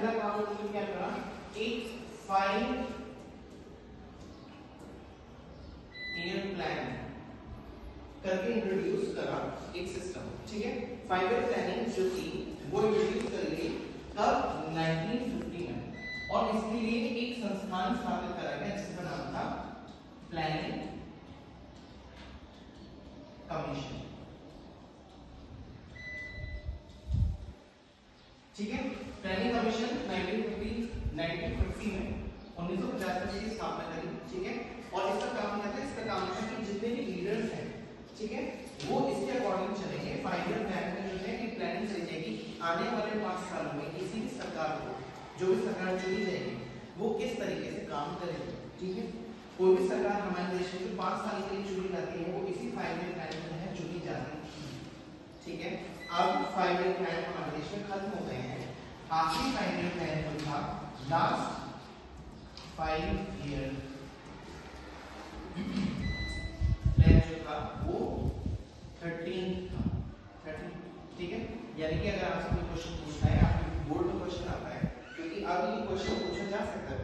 पहला काम उन्होंने क्या करा, एक 5 ईयर प्लान करके इंट्रोड्यूस करा एक सिस्टम, ठीक है। 5 ईयर प्लानिंग जो थी वो इंट्रोड्यूस कर गई कब, 1950 में, और इसके लिए एक संस्थान स्थापित करा गया जिसका नाम था प्लानिंग कमीशन, ठीक है। प्लानिंग कमीशन 1950 में 1950 में स्थापना करी, ठीक है। और इसका काम क्या था, इसका काम था कि जितने भी लीडर्स हैं, ठीक है, वो इसके अकॉर्डिंग चलेंगे। 5 ईयर प्लान में जो है एक प्लानिंग चली जाएगी आने वाले 5 सालों में किसी भी सरकार को, जो भी सरकार चुनी जाएगी वो किस तरीके से काम करेगी, ठीक है। कोई भी सरकार हमारे देश में जो 5 साल के लिए चुनी जाती है वो इसी 5 ईयर प्लान में है चुनी जाती है, ठीक है। अब 5 ईयर प्लान हमारे देश में खत्म हो गए हैं। आखिरी 5 ईयर प्लान जो था, लास्ट 5 ईयर प्लान जो था वो 13 था, 13, ठीक है। यानी कि अगर आपसे कोई क्वेश्चन पूछना है, आपके बोर्ड में क्वेश्चन आता है, क्योंकि अब ये क्वेश्चन पूछा जा सकता है,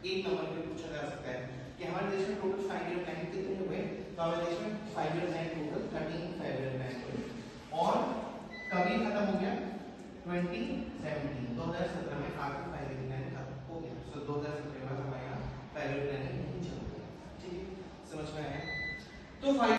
एक नंबर पे पूछा जा सकता है कि हमारे देश में टोटल 5 ईयर प्लान कितने हुए, तो हमारे देश में 5 year plan total 13 5 year plan हुए, और कभी खत्म हो गया 2017 में आखिरी 5 ईयर प्लान खत्म हो गया। सो 2017 में हमारे यहाँ 5 ईयर प्लान नहीं चल रहा, ठीक है, समझ में आया। तो 5